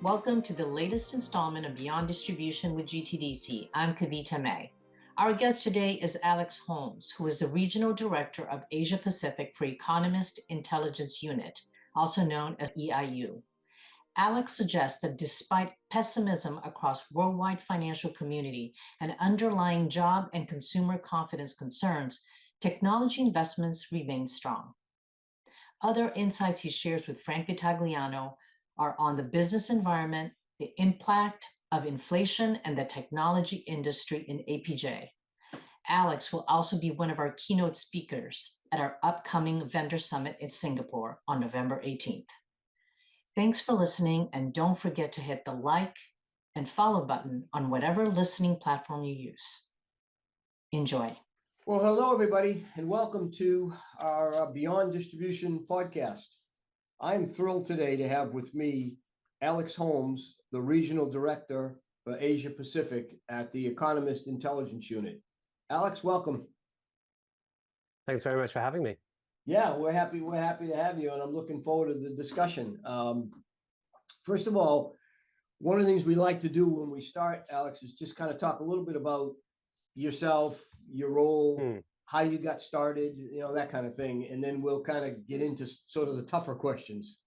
Welcome to the latest installment of Beyond Distribution with GTDC. I'm Kavita May. Our guest today is Alex Holmes, who is the Regional Director of Asia Pacific for Economist Intelligence Unit, also known as EIU. Alex suggests that despite pessimism across worldwide financial community and underlying job and consumer confidence concerns, technology investments remain strong. Other insights he shares with Frank Vitagliano are on the business environment, the impact of inflation, and the technology industry in APJ. Alex will also be one of our keynote speakers at our upcoming vendor summit in Singapore on November 18th. Thanks for listening, and don't forget to hit the like and follow button on whatever listening platform you use. Enjoy. Well, hello, everybody, and welcome to our Beyond Distribution podcast. I'm thrilled today to have with me Alex Holmes, the Regional Director for Asia Pacific at the Economist Intelligence Unit. Alex, welcome. Thanks very much for having me. Yeah, we're happy to have you, and I'm looking forward to the discussion. First of all, one of the things we like to do when we start, Alex, is just kind of talk a little bit about yourself, your role, how you got started, that kind of thing. And then we'll kind of get into sort of the tougher questions.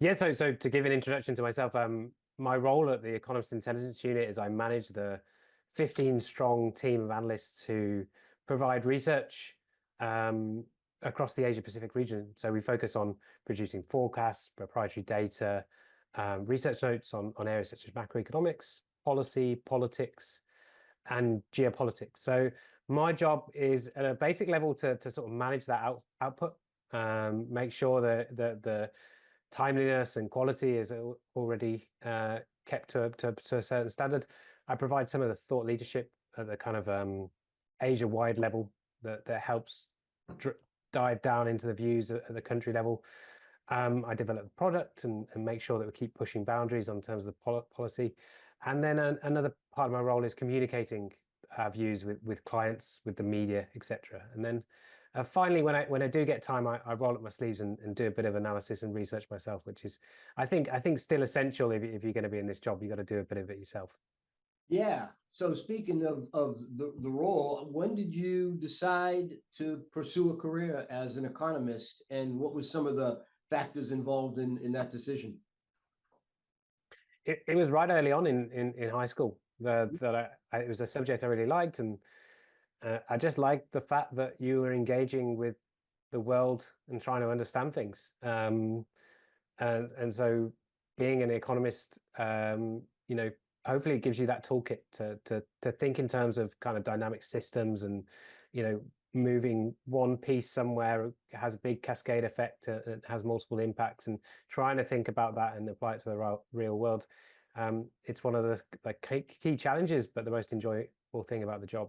Yeah, so to give an introduction to myself, my role at the Economist Intelligence Unit is I manage the 15-strong team of analysts who provide research across the Asia-Pacific region. So we focus on producing forecasts, proprietary data, research notes on areas such as macroeconomics, policy, politics, and geopolitics. So my job is at a basic level to sort of manage that output, make sure that the timeliness and quality is already kept to a certain standard. I provide some of the thought leadership at the kind of Asia-wide level that helps dive down into the views at the country level. I develop the product and make sure that we keep pushing boundaries on terms of the policy. And then another part of my role is communicating our views with clients, with the media, etc. And then finally, when I do get time, I roll up my sleeves and do a bit of analysis and research myself, which is, I think still essential if you're going to be in this job. You've got to do a bit of it yourself. Yeah. So speaking of the role, when did you decide to pursue a career as an economist, and what was some of the factors involved in that decision? It was right early on in high school that it was a subject I really liked, and I just liked the fact that you were engaging with the world and trying to understand things. And so being an economist, hopefully it gives you that toolkit to think in terms of kind of dynamic systems and, moving one piece somewhere has a big cascade effect. It has multiple impacts, and trying to think about that and apply it to the real world. It's one of the key challenges, but the most enjoyable thing about the job.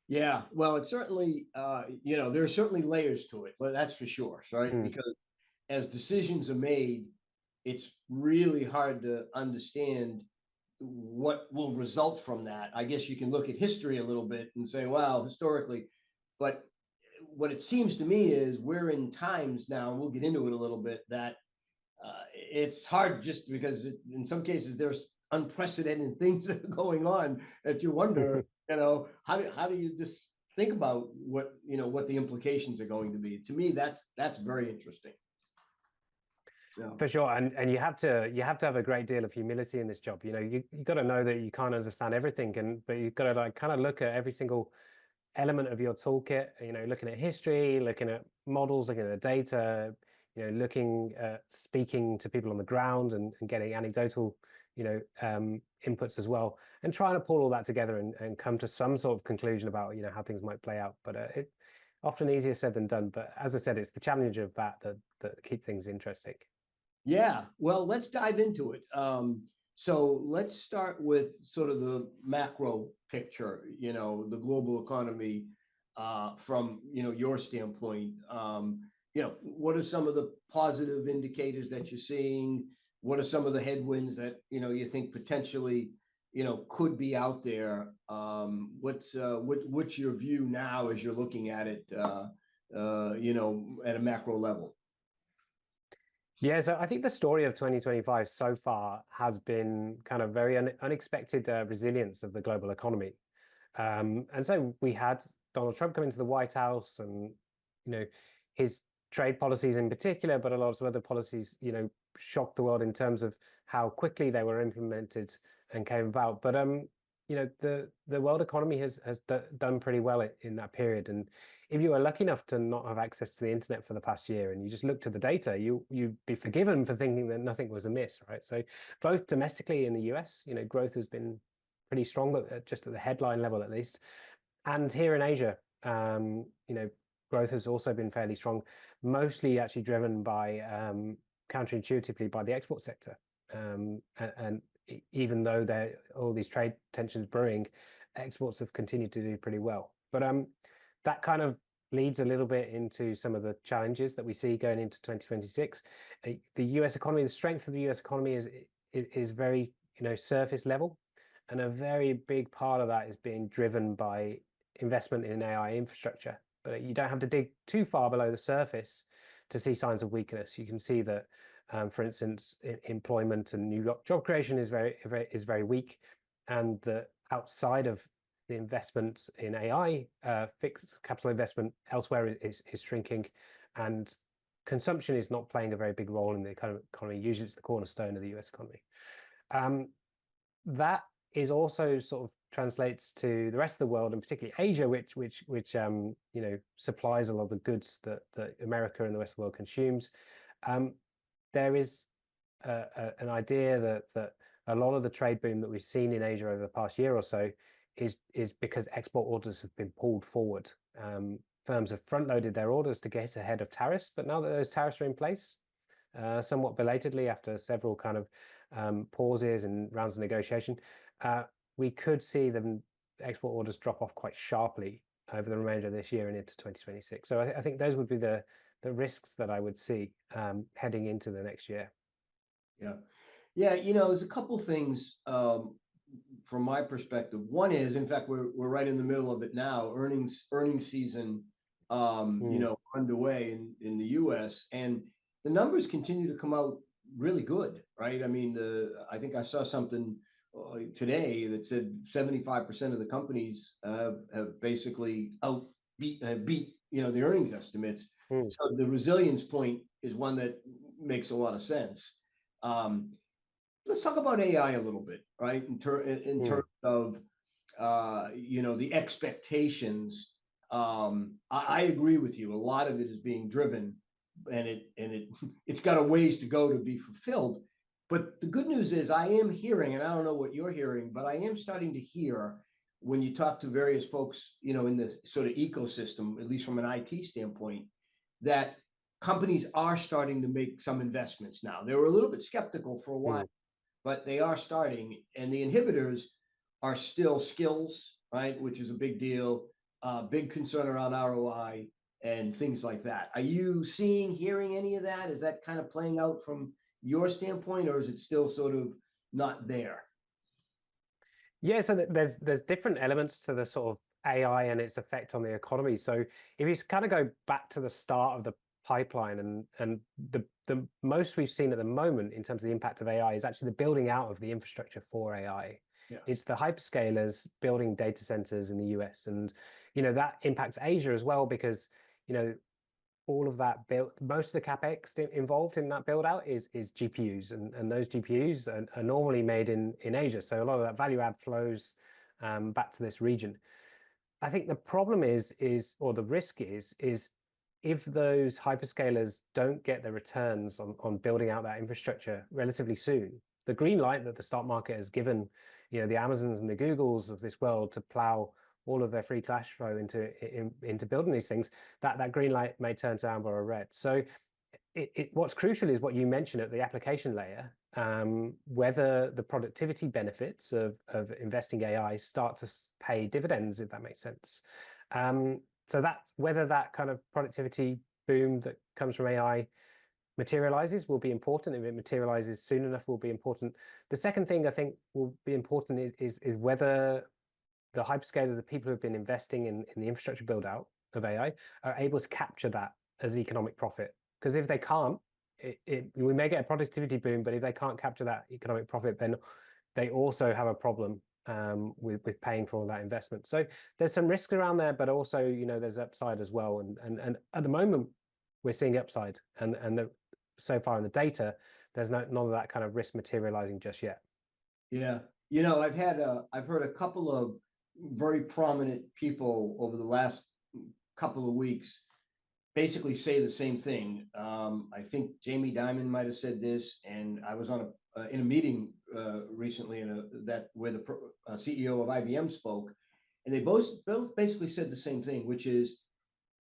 Yeah, well, it's certainly, there are certainly layers to it, that's for sure, right? Because as decisions are made, it's really hard to understand what will result from that. I guess you can look at history a little bit and say, wow, historically, but what it seems to me is we're in times now, and we'll get into it a little bit, that it's hard just because in some cases there's unprecedented things that are going on that you wonder, how do you just think about what the implications are going to be? To me, that's very interesting. So. For sure, and you have to have a great deal of humility in this job. You got to know that you can't understand everything, but you've got to kind of look at every single element of your toolkit. Looking at history, looking at models, looking at the data. Looking at speaking to people on the ground and getting anecdotal, inputs as well, and trying to pull all that together and come to some sort of conclusion about how things might play out. But it often easier said than done. But as I said, it's the challenge of that keep things interesting. Yeah, well, let's dive into it. So let's start with sort of the macro picture, the global economy from, your standpoint. What are some of the positive indicators that you're seeing? What are some of the headwinds that, you think potentially, could be out there? What's your view now as you're looking at it, at a macro level? Yeah, so I think the story of 2025 so far has been kind of very unexpected resilience of the global economy. And so we had Donald Trump come into the White House, and his trade policies in particular, but a lot of other policies, shocked the world in terms of how quickly they were implemented and came about. But the world economy has done pretty well in that period. And if you were lucky enough to not have access to the internet for the past year and you just looked at the data, you'd be forgiven for thinking that nothing was amiss, right? So both domestically in the US, growth has been pretty strong, just at the headline level at least. And here in Asia, growth has also been fairly strong, mostly actually driven by counterintuitively by the export sector. And even though there all these trade tensions brewing, exports have continued to do pretty well. But that kind of leads a little bit into some of the challenges that we see going into 2026. The US economy, the strength of the US economy is very surface level, and a very big part of that is being driven by investment in AI infrastructure. But you don't have to dig too far below the surface to see signs of weakness. You can see that, for instance, employment and new job creation is very weak, and that outside of the investment in AI, fixed capital investment elsewhere is shrinking, and consumption is not playing a very big role in the economy. Usually, it's the cornerstone of the US economy. That is also sort of translates to the rest of the world, and particularly Asia, which supplies a lot of the goods that America and the rest of the world consumes. There is an idea that a lot of the trade boom that we've seen in Asia over the past year or so is because export orders have been pulled forward. Firms have front-loaded their orders to get ahead of tariffs, but now that those tariffs are in place, somewhat belatedly after several kind of pauses and rounds of negotiation, we could see the export orders drop off quite sharply over the remainder of this year and into 2026. So I think those would be the risks that I would see heading into the next year. Yeah, there's a couple things from my perspective. One is, in fact, we're right in the middle of it now. Earnings season, underway in the U.S., and the numbers continue to come out really good, right? I mean, I think I saw something today that said 75% of the companies have basically beat the earnings estimates. So the resilience point is one that makes a lot of sense. Let's talk about AI a little bit, right? In terms of the expectations. I agree with you. A lot of it is being driven, and it's got a ways to go to be fulfilled. But the good news is I am hearing, and I don't know what you're hearing, but I am starting to hear when you talk to various folks, in this sort of ecosystem, at least from an IT standpoint, that companies are starting to make some investments now. They were a little bit skeptical for a while, but they are starting, and the inhibitors are still skills, right? Which is a big deal, big concern around ROI and things like that. Are you hearing any of that? Is that kind of playing out from your standpoint, or is it still sort of not there? Yeah, so there's different elements to the sort of AI and its effect on the economy. So if you kind of go back to the start of the pipeline, and the most we've seen at the moment in terms of the impact of AI is actually the building out of the infrastructure for AI. Yeah. It's the hyperscalers building data centers in the US, and that impacts Asia as well, because all of that most of the capex involved in that build out is GPUs, and those GPUs are normally made in Asia. So a lot of that value add flows back to this region. I think the problem is or the risk is if those hyperscalers don't get the returns on building out that infrastructure relatively soon, the green light that the stock market has given, the Amazons and the Googles of this world to plow all of their free cash flow into building these things, that green light may turn to amber or red. So what's crucial is what you mentioned at the application layer, whether the productivity benefits of investing AI start to pay dividends, if that makes sense. So that's whether that kind of productivity boom that comes from AI materializes will be important. If it materializes soon enough, will be important. The second thing I think will be important is whether the hyperscalers, the people who have been investing in the infrastructure build out of AI, are able to capture that as economic profit. Because if they can't, we may get a productivity boom, but if they can't capture that economic profit, then they also have a problem with paying for all that investment. So there's some risk around there, but also, you know, there's upside as well. And at the moment, we're seeing upside, and so far in the data, there's none of that kind of risk materializing just yet. Yeah, you know, I've heard a couple of very prominent people over the last couple of weeks basically say the same thing. I think Jamie Dimon might have said this, and I was on in a meeting recently where the CEO of IBM spoke, and they both basically said the same thing, which is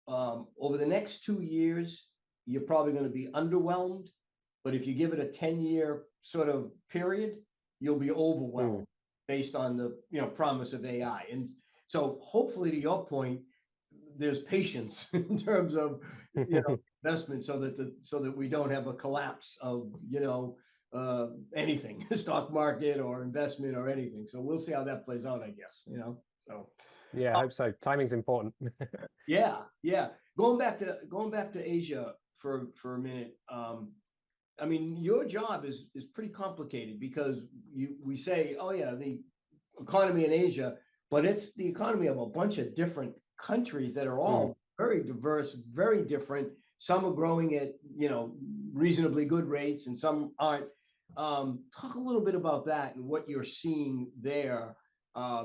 over the next 2 years, you're probably going to be underwhelmed, but if you give it a 10-year sort of period, you'll be overwhelmed based on the promise of AI. And so hopefully, to your point, there's patience in terms of investment, so that we don't have a collapse of anything, stock market or investment or anything. So we'll see how that plays out, I guess. So yeah, I hope so. Timing's important. yeah. Going back to Asia for a minute. I mean, your job is pretty complicated, because we say, oh yeah, the economy in Asia, but it's the economy of a bunch of different countries that are all very diverse, very different. Some are growing at reasonably good rates, and some aren't. Talk a little bit about that and what you're seeing there,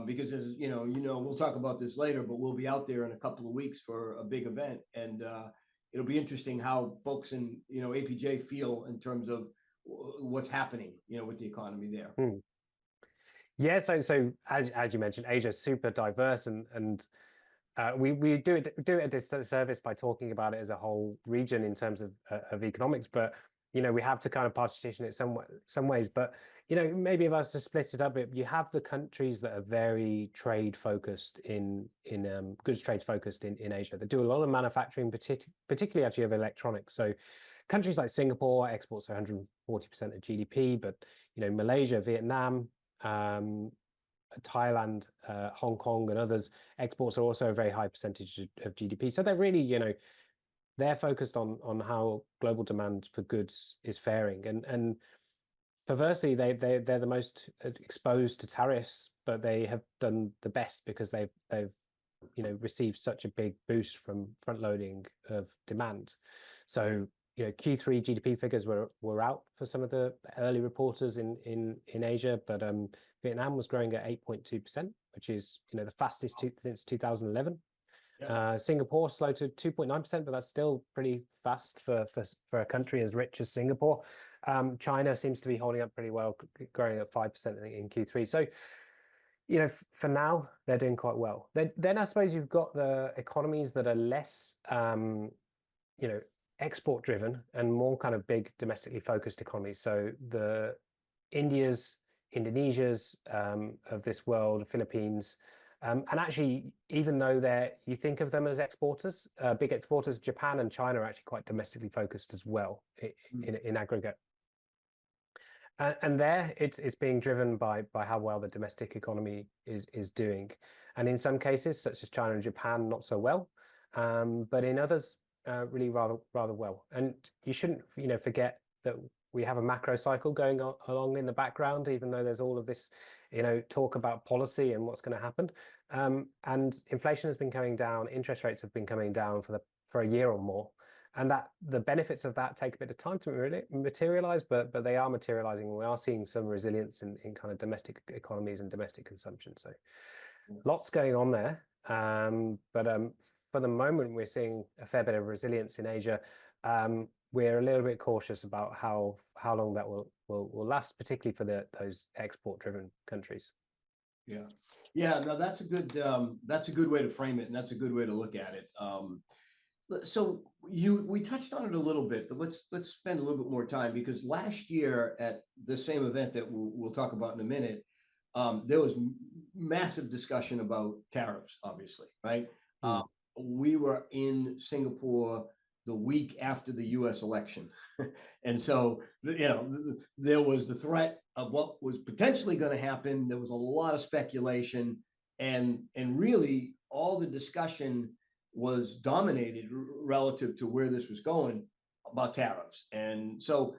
because as we'll talk about this later, but we'll be out there in a couple of weeks for a big event, and it'll be interesting how folks in APJ feel in terms of what's happening with the economy there. Yeah, so as you mentioned, Asia is super diverse, and we do it a disservice by talking about it as a whole region in terms of economics, but we have to kind of partition it some ways. But maybe if I was to split it up, you have the countries that are very trade focused in goods trade focused in Asia. They do a lot of manufacturing, particularly actually of electronics. So countries like Singapore exports 140% of GDP, but Malaysia, Vietnam, Thailand, Hong Kong, and others, exports are also a very high percentage of GDP. So they're really, they're focused on how global demand for goods is faring, and perversely, they're the most exposed to tariffs, but they have done the best because they've received such a big boost from front loading of demand. So Q3 GDP figures were out for some of the early reporters in Asia, but Vietnam was growing at 8.2%, which is the fastest since 2011. Singapore slowed to 2.9%, but that's still pretty fast for a country as rich as Singapore. China seems to be holding up pretty well, growing at 5% in Q3. So for now they're doing quite well. Then I suppose you've got the economies that are less export driven and more kind of big domestically focused economies. So the Indias, Indonesias of this world, Philippines, and actually, even though you think of them as exporters, big exporters, Japan and China are actually quite domestically focused as well in aggregate. And there, it's being driven by how well the domestic economy is doing, and in some cases, such as China and Japan, not so well, but in others, really rather well. And you shouldn't forget that we have a macro cycle going along in the background, even though there's all of this talk about policy and what's going to happen. And inflation has been coming down, interest rates have been coming down for a year or more, and that the benefits of that take a bit of time to really materialize, but they are materializing. We are seeing some resilience in kind of domestic economies and domestic consumption. So lots going on there, but for the moment we're seeing a fair bit of resilience in Asia. We're a little bit cautious about how long that will last, particularly for those export-driven countries. Yeah. No, that's a good way to frame it, and that's a good way to look at it. So we touched on it a little bit, but let's spend a little bit more time, because last year at the same event that we'll talk about in a minute, there was massive discussion about tariffs, obviously, right? We were in Singapore the week after the U.S. election. And so, there was the threat of what was potentially going to happen. There was a lot of speculation, and really all the discussion was dominated relative to where this was going about tariffs. And so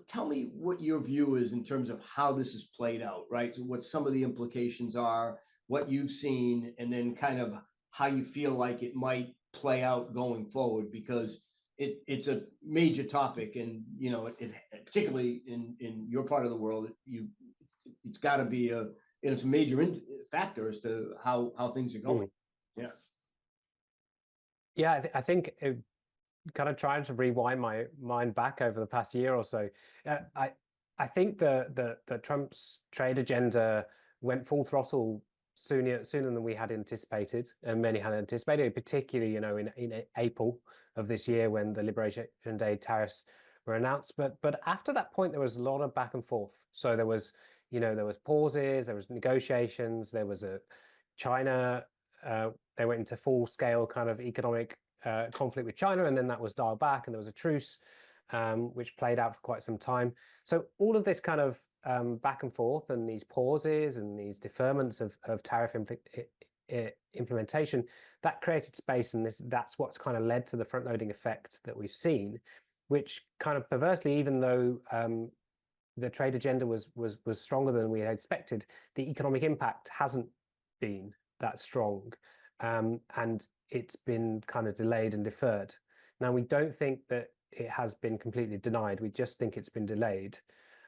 tell me what your view is in terms of how this is played out, right? So what some of the implications are, what you've seen, and then kind of how you feel like it might play out going forward, because it's a major topic, and you know it particularly in your part of the world, it's got to be it's a major factor as to how things are going. Yeah. Yeah, I think kind of trying to rewind my mind back over the past year or so. I think the Trump's trade agenda went full throttle sooner than we had anticipated, and many had anticipated, particularly in April of this year when the Liberation Day tariffs were announced. But after that point, there was a lot of back and forth. So there was pauses, there was negotiations, there was a China. They went into full scale kind of economic conflict with China, and then that was dialed back, and there was a truce, which played out for quite some time. So all of this kind of back and forth, and these pauses and these deferments of tariff implementation, that created space, and that's what's kind of led to the front-loading effect that we've seen, which kind of perversely, even though the trade agenda was stronger than we had expected, the economic impact hasn't been that strong, and it's been kind of delayed and deferred. Now, we don't think that it has been completely denied. We just think it's been delayed.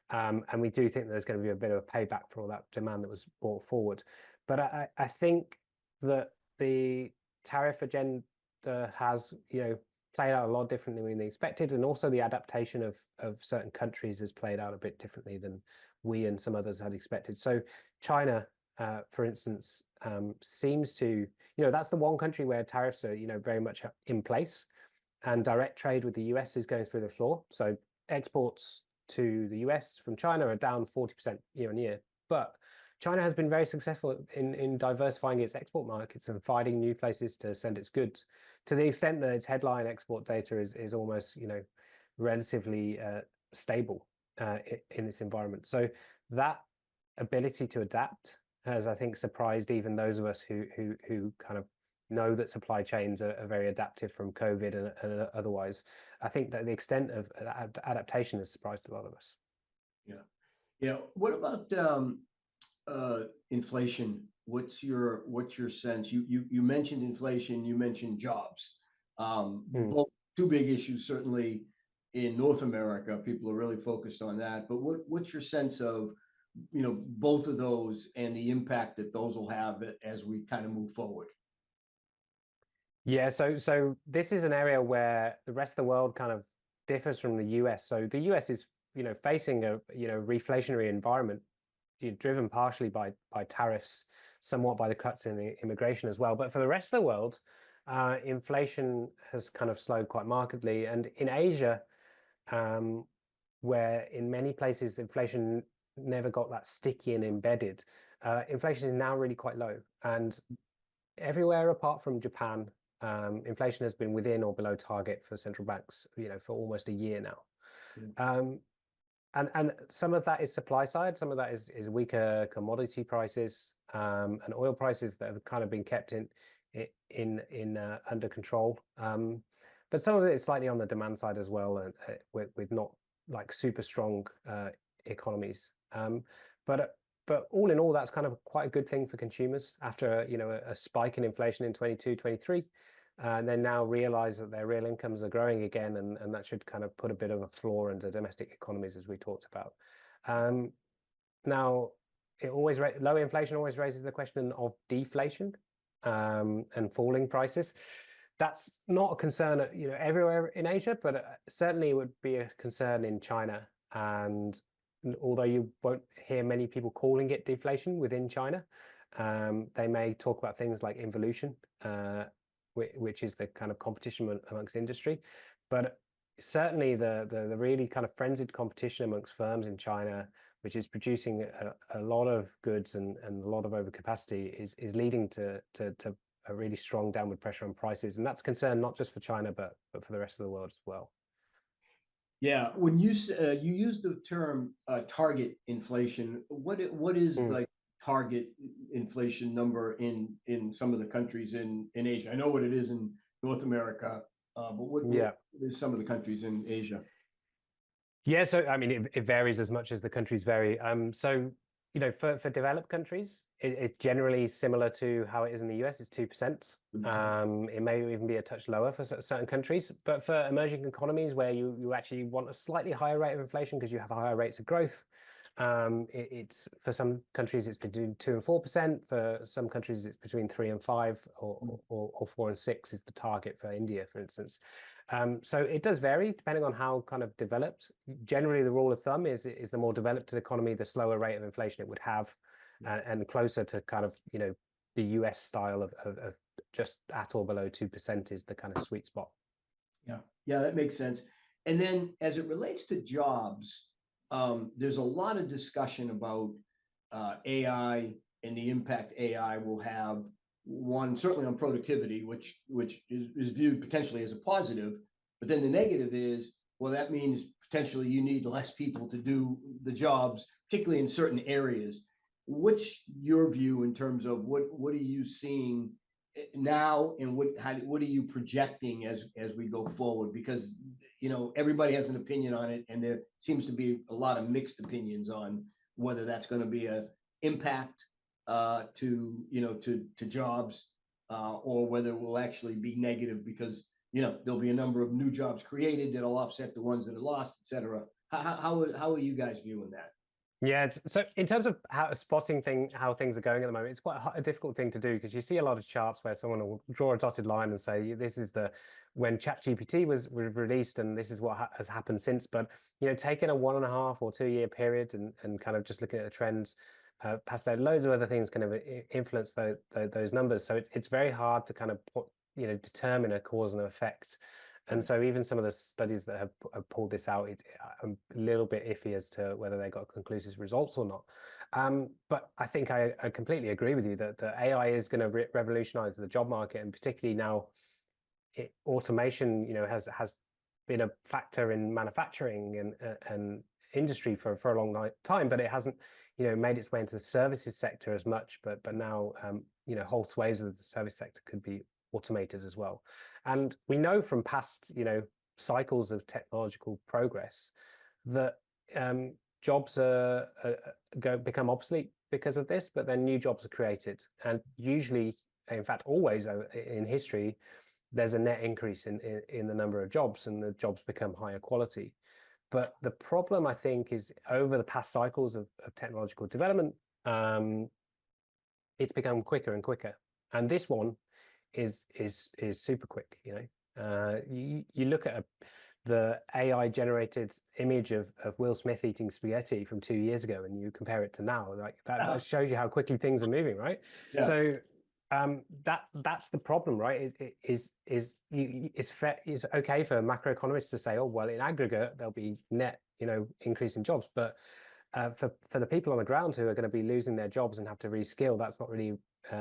And we do think there's going to be a bit of a payback for all that demand that was brought forward. But I think that the tariff agenda has, played out a lot differently than we expected. And also the adaptation of certain countries has played out a bit differently than we and some others had expected. So China, for instance, seems to, that's the one country where tariffs are, very much in place, and direct trade with the US is going through the floor. So exports to the US from China are down 40% year on year. But China has been very successful in diversifying its export markets and finding new places to send its goods, to the extent that its headline export data is almost, relatively stable in this environment. So that ability to adapt has, I think, surprised even those of us who kind of know that supply chains are very adaptive from COVID and otherwise. I think that the extent of adaptation has surprised a lot of us. Yeah. What about inflation? What's your sense? You mentioned inflation. You mentioned jobs. Both two big issues, certainly in North America. People are really focused on that. But what's your sense of both of those and the impact that those will have as we kind of move forward? Yeah, so this is an area where the rest of the world kind of differs from the US. So the US is, facing a, reflationary environment, driven partially by tariffs, somewhat by the cuts in the immigration as well. But for the rest of the world, inflation has kind of slowed quite markedly. And in Asia, where in many places the inflation never got that sticky and embedded, inflation is now really quite low. And everywhere apart from Japan, inflation has been within or below target for central banks, for almost a year now. And some of that is supply side, some of that is weaker commodity prices and oil prices that have kind of been kept in under control. But some of it is slightly on the demand side as well, and with not like super strong economies. But all in all, that's kind of quite a good thing for consumers after a spike in inflation in 22, 23. And they now realize that their real incomes are growing again, and that should kind of put a bit of a floor into domestic economies, as we talked about. Now, low inflation always raises the question of deflation and falling prices. That's not a concern, everywhere in Asia, but certainly it would be a concern in China. And although you won't hear many people calling it deflation within China, they may talk about things like involution, which is the kind of competition amongst industry. But certainly the really kind of frenzied competition amongst firms in China, which is producing a lot of goods and a lot of overcapacity, is leading to a really strong downward pressure on prices. And that's a concern not just for China, but for the rest of the world as well. Yeah, when you use the term target inflation, what is like target inflation number in some of the countries in Asia? I know what it is in North America. but what is some of the countries in Asia? Yeah, so I mean, it varies as much as the countries vary. So for developed countries, it's generally similar to how it is in the US. It's 2%. It may even be a touch lower for certain countries, but for emerging economies where you actually want a slightly higher rate of inflation because you have higher rates of growth, it's for some countries it's between 2 and 4%. For some countries it's between 3 and 5, or 4 and 6 is the target for India, for instance. So it does vary depending on how kind of developed. Generally, the rule of thumb is the more developed economy, the slower rate of inflation it would have, and closer to kind of the US style of just at or below 2% is the kind of sweet spot. Yeah, that makes sense. And then as it relates to jobs, there's a lot of discussion about AI and the impact AI will have. One, certainly on productivity, which is viewed potentially as a positive, but then the negative is, well, that means potentially you need less people to do the jobs, particularly in certain areas. What's your view in terms of what are you seeing now, and what are you projecting as we go forward? Because everybody has an opinion on it, and there seems to be a lot of mixed opinions on whether that's going to be an impact to jobs, or whether it will actually be negative because there'll be a number of new jobs created that'll offset the ones that are lost, et cetera. How are you guys viewing that? Yeah, so in terms of spotting how things are going at the moment, it's quite a difficult thing to do because you see a lot of charts where someone will draw a dotted line and say this is when ChatGPT was released and this is what has happened since. But taking a 1.5 or 2 year period and kind of just looking at the trends past that, loads of other things kind of influence those numbers. So it's very hard to kind of determine a cause and effect. And so even some of the studies that have pulled this out, I'm a little bit iffy as to whether they got conclusive results or not. But I think I completely agree with you that the AI is going to revolutionize the job market, and particularly now, automation, has been a factor in manufacturing and industry for a long time, but it hasn't, made its way into the services sector as much. But now, whole swathes of the service sector could be automated as well. And we know from past, cycles of technological progress that jobs become obsolete because of this, but then new jobs are created. And usually, in fact, always in history, there's a net increase in the number of jobs, and the jobs become higher quality. But the problem, I think, is over the past cycles of technological development, it's become quicker and quicker. And this one is super quick. You look at the AI generated image of Will Smith eating spaghetti from 2 years ago, and you compare it to now, like that shows you how quickly things are moving, right? Yeah. So that's the problem, right? It's okay for macroeconomists to say, oh well, in aggregate there'll be net increase in jobs, but for the people on the ground who are going to be losing their jobs and have to reskill, that's not really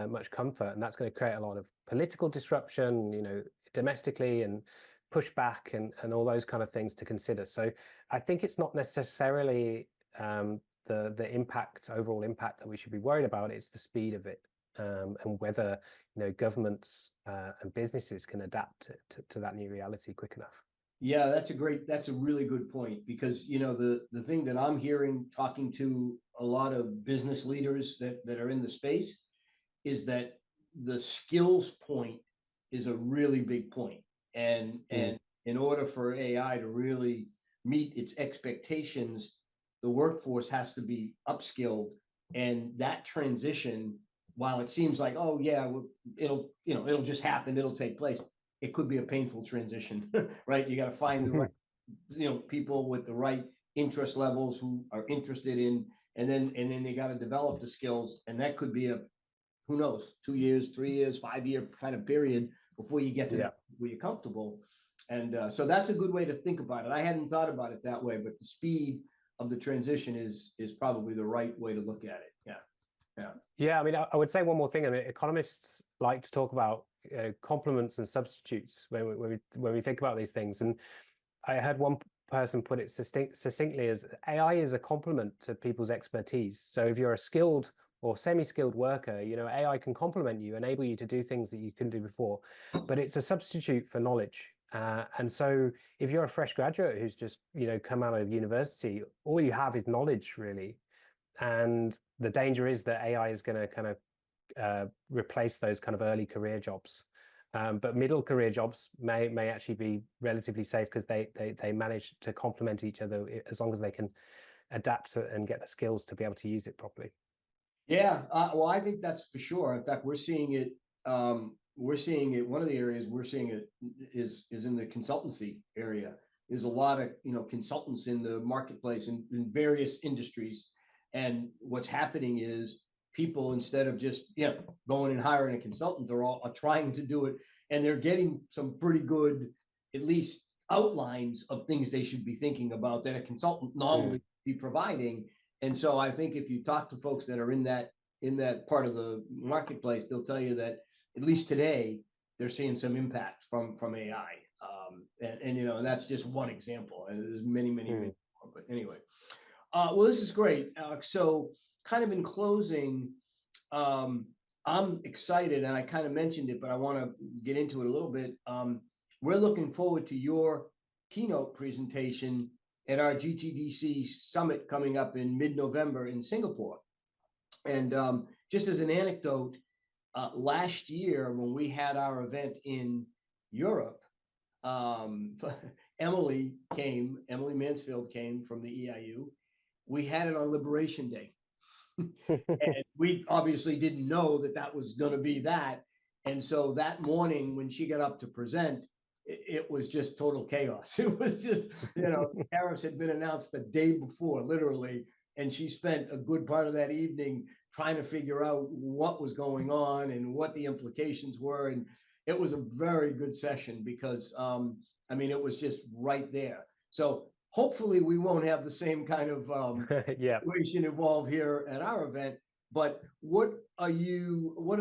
much comfort, and that's going to create a lot of political disruption, domestically, and pushback and all those kind of things to consider. So I think it's not necessarily the overall impact that we should be worried about. It's the speed of it, and whether governments and businesses can adapt to that new reality quick enough. Yeah, that's a really good point, because the thing that I'm hearing, talking to a lot of business leaders that are in the space, is that the skills point is a really big point. And in order for AI to really meet its expectations, the workforce has to be upskilled. And that transition, while it seems like, oh yeah, it'll just happen, it'll take place, it could be a painful transition, right? You got to find the right, people with the right interest levels who are interested in, and then they got to develop the skills, and that could be who knows, 2 years, 3 years, 5 year kind of period before you get to that where you're comfortable. And so that's a good way to think about it. I hadn't thought about it that way, but the speed of the transition is probably the right way to look at it. Yeah. I mean, I would say one more thing. I mean, economists like to talk about complements and substitutes when we think about these things. And I heard one person put it succinctly as AI is a complement to people's expertise. So if you're a skilled or semi-skilled worker, AI can complement you, enable you to do things that you couldn't do before, but it's a substitute for knowledge. And so if you're a fresh graduate who's just, come out of university, all you have is knowledge, really. And the danger is that AI is going to kind of replace those kind of early career jobs. But middle career jobs may actually be relatively safe because they manage to complement each other as long as they can adapt and get the skills to be able to use it properly. Yeah, well, I think that's for sure. In fact, we're seeing it. One of the areas we're seeing it is in the consultancy area. There's a lot of consultants in the marketplace in various industries, and what's happening is people, instead of just going and hiring a consultant, they're all are trying to do it, and they're getting some pretty good, at least outlines of things they should be thinking about that a consultant normally be providing. And so I think if you talk to folks that are in that part of the marketplace, they'll tell you that at least today they're seeing some impact from AI. And that's just one example, and there's many more. But anyway, well, this is great, Alex. So kind of in closing, I'm excited, and I kind of mentioned it, but I want to get into it a little bit. We're looking forward to your keynote presentation at our GTDC summit coming up in mid-November in Singapore. And just as an anecdote, last year when we had our event in Europe, Emily Mansfield came from the EIU. We had it on Liberation Day. And we obviously didn't know that was going to be that. And so that morning when she got up to present, it was just total chaos. It was just, tariffs had been announced the day before, literally. And she spent a good part of that evening trying to figure out what was going on and what the implications were. And it was a very good session because, it was just right there. So hopefully we won't have the same kind of situation involved here at our event. But what are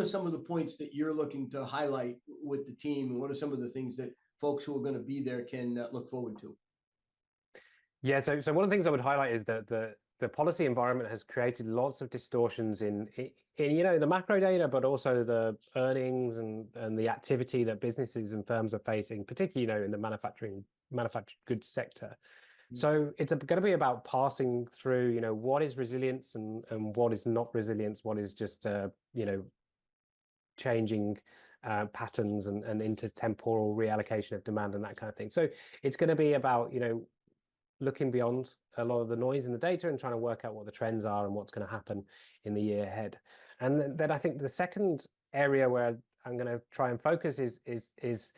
some of the points that you're looking to highlight with the team? And what are some of the things that folks who are going to be there can look forward to? Yeah, so one of the things I would highlight is that the policy environment has created lots of distortions in the macro data, but also the earnings and the activity that businesses and firms are facing, particularly in the manufactured goods sector. So it's going to be about passing through, what is resilience and what is not resilience, what is just changing patterns and intertemporal reallocation of demand and that kind of thing. So it's going to be about looking beyond a lot of the noise in the data and trying to work out what the trends are and what's going to happen in the year ahead. And then I think the second area where I'm going to try and focus is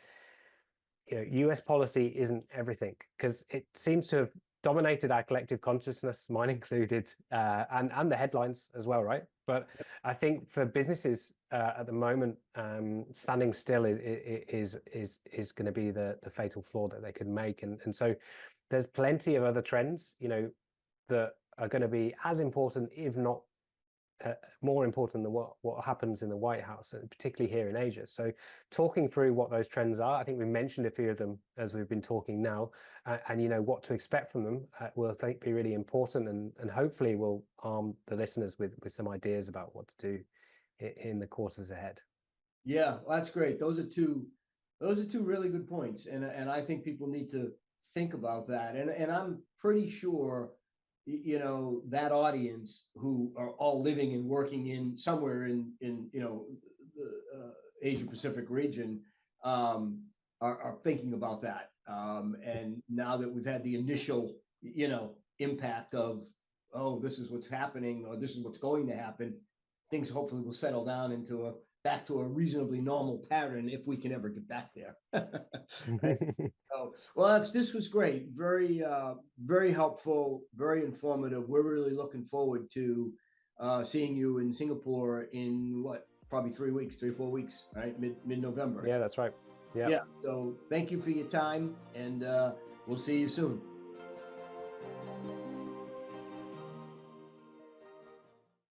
US policy isn't everything, because it seems to have dominated our collective consciousness, mine included, and the headlines as well, right? But I think for businesses at the moment, standing still is going to be the fatal flaw that they could make, and so there's plenty of other trends, that are going to be as important, if not more important than what happens in the White House, and particularly here in Asia. So talking through what those trends are, I think we mentioned a few of them as we've been talking now, and what to expect from them will, I think, be really important, and hopefully will arm the listeners with some ideas about what to do in the quarters ahead. Yeah, well, that's great. Those are two really good points, and I think people need to think about that, and I'm pretty sure that audience who are all living and working in somewhere in the Asia Pacific region are thinking about that, and now that we've had the initial impact of, oh, this is what's happening, or this is what's going to happen, things hopefully will settle down into back to a reasonably normal pattern, if we can ever get back there. Well, Alex, this was great. Very, very helpful, very informative. We're really looking forward to seeing you in Singapore in probably 3 weeks, 3 or 4 weeks, right? Mid-November. Yeah, that's right. Yeah. So thank you for your time, and we'll see you soon.